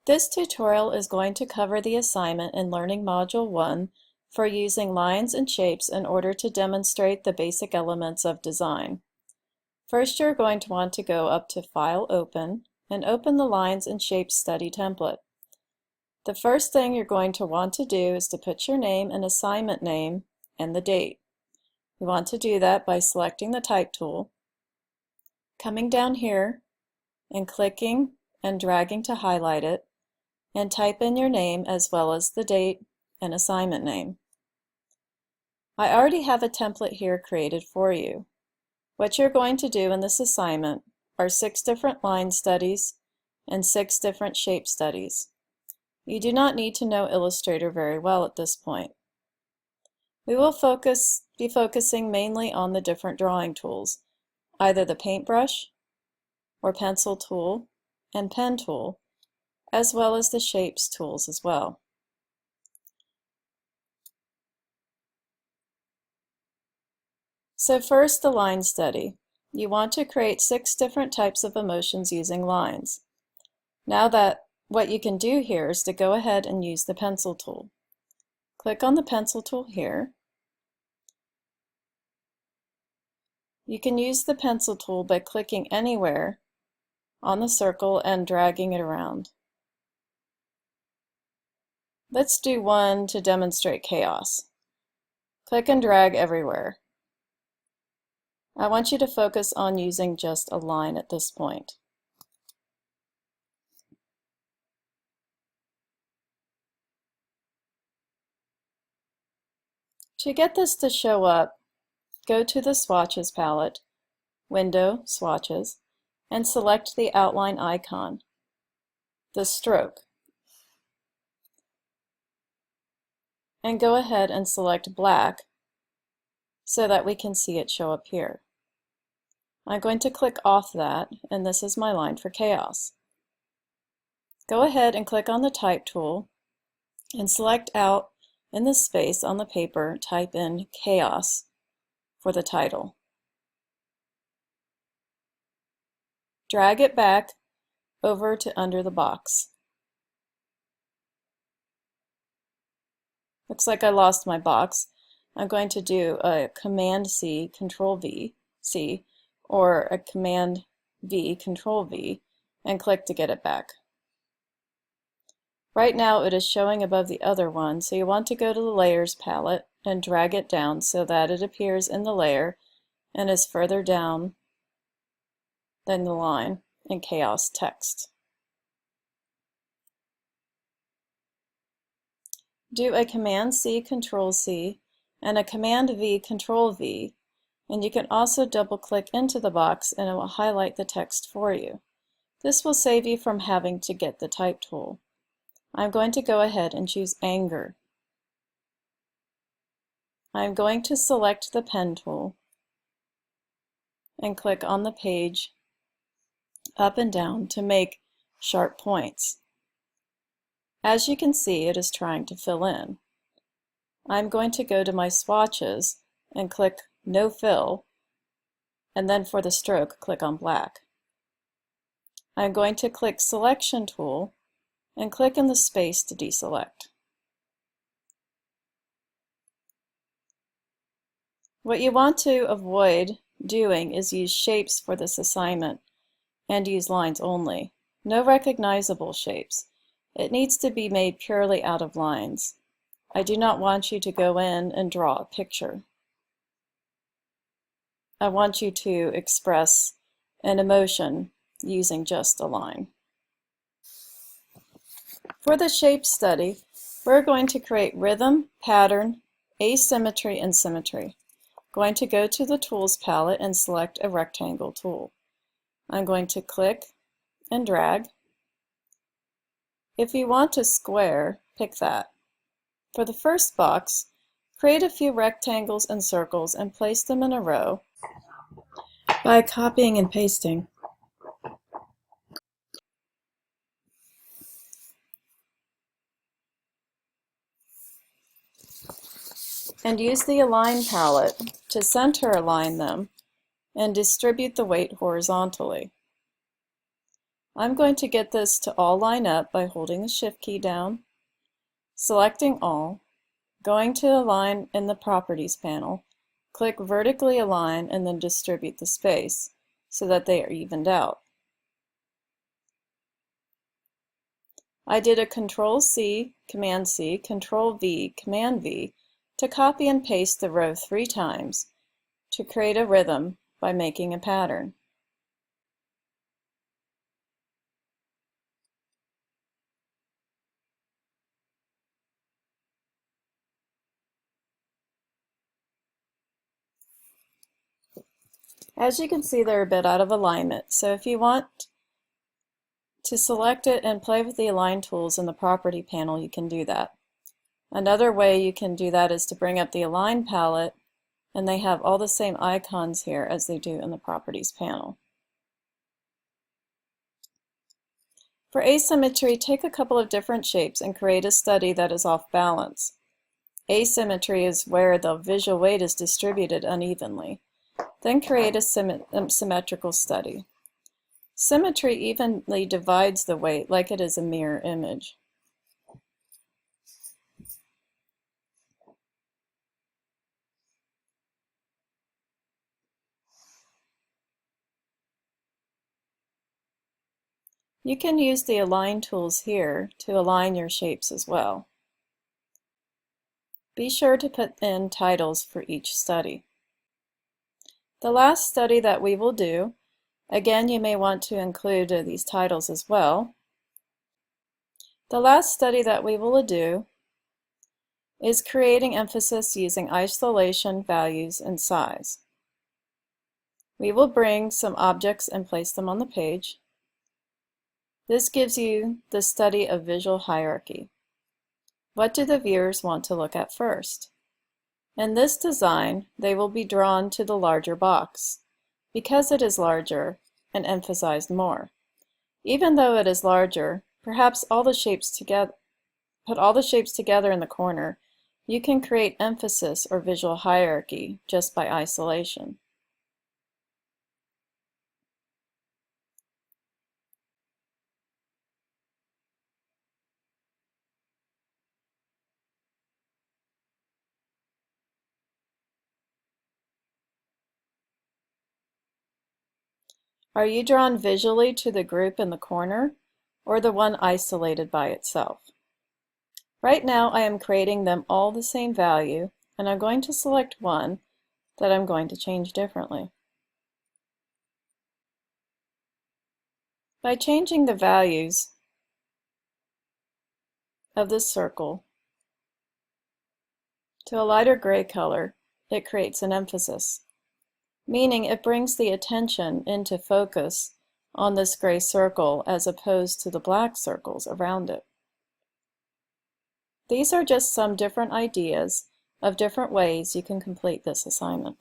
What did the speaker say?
This tutorial is going to cover the assignment in Learning Module 1 for using lines and shapes in order to demonstrate the basic elements of design. First, you're going to want to go up to File, Open, and open the Lines and Shapes Study template. The first thing you're going to want to do is to put your name and assignment name and the date. You want to do that by selecting the Type tool, coming down here and clicking and dragging to highlight it, and type in your name as well as the date and assignment name. I already have a template here created for you. What you're going to do in this assignment are 6 different line studies and 6 different shape studies. You do not need to know Illustrator very well at this point. We will be focusing mainly on the different drawing tools, either the paintbrush or pencil tool and pen tool, as well as the shapes tools as well. So first, the line study. You want to create 6 different types of emotions using lines. Now what you can do here is to go ahead and use the pencil tool. Click on the pencil tool here. You can use the pencil tool by clicking anywhere on the circle and dragging it around. Let's do one to demonstrate chaos. Click and drag everywhere. I want you to focus on using just a line at this point. To get this to show up, go to the Swatches palette, Window, Swatches, and select the outline icon, the stroke, and go ahead and select black so that we can see it show up here. I'm going to click off that, and this is my line for chaos. Go ahead and click on the Type tool and select out in the space on the paper, type in chaos for the title. Drag it back over to under the box. Looks like I lost my box. I'm going to do a Command C, Control V, C, or a Command V, Control V, and click to get it back. Right now it is showing above the other one, so you want to go to the Layers palette and drag it down so that it appears in the layer and is further down than the line in Chaos text. Do a Command C, Control C, and a Command V, Control V, and you can also double click into the box and it will highlight the text for you. This will save you from having to get the Type tool. I'm going to go ahead and choose Anger. I'm going to select the Pen tool and click on the page up and down to make sharp points. As you can see, it is trying to fill in. I'm going to go to my swatches and click No Fill, and then for the stroke, click on black. I'm going to click Selection tool and click in the space to deselect. What you want to avoid doing is use shapes for this assignment and use lines only. No recognizable shapes. It needs to be made purely out of lines. I do not want you to go in and draw a picture. I want you to express an emotion using just a line. For the shape study, we're going to create rhythm, pattern, asymmetry, and symmetry. Going to go to the Tools palette and select a rectangle tool. I'm going to click and drag. If you want a square, pick that. For the first box, create a few rectangles and circles and place them in a row by copying and pasting. And use the Align palette to center align them and distribute the weight horizontally. I'm going to get this to all line up by holding the Shift key down, selecting all, going to Align in the Properties panel, click Vertically Align and then distribute the space so that they are evened out. I did a Control-C, Command-C, Control-V, Command-V to copy and paste the row 3 times to create a rhythm by making a pattern. As you can see, they're a bit out of alignment, so if you want to select it and play with the Align tools in the Property panel, you can do that. Another way you can do that is to bring up the Align palette, and they have all the same icons here as they do in the Properties panel. For asymmetry, take a couple of different shapes and create a study that is off balance. Asymmetry is where the visual weight is distributed unevenly. Then create a symmetrical study. Symmetry evenly divides the weight like it is a mirror image. You can use the Align tools here to align your shapes as well. Be sure to put in titles for each study. The last study that we will do, again, you may want to include these titles as well. The last study that we will do is creating emphasis using isolation, values, and size. We will bring some objects and place them on the page. This gives you the study of visual hierarchy. What do the viewers want to look at first? In this design, they will be drawn to the larger box because it is larger and emphasized more. Even though it is larger, perhaps all the shapes together, put all the shapes together in the corner, you can create emphasis or visual hierarchy just by isolation. Are you drawn visually to the group in the corner or the one isolated by itself? Right now I am creating them all the same value, and I'm going to select one that I'm going to change differently. By changing the values of this circle to a lighter gray color, it creates an emphasis, meaning it brings the attention into focus on this gray circle as opposed to the black circles around it. These are just some different ideas of different ways you can complete this assignment.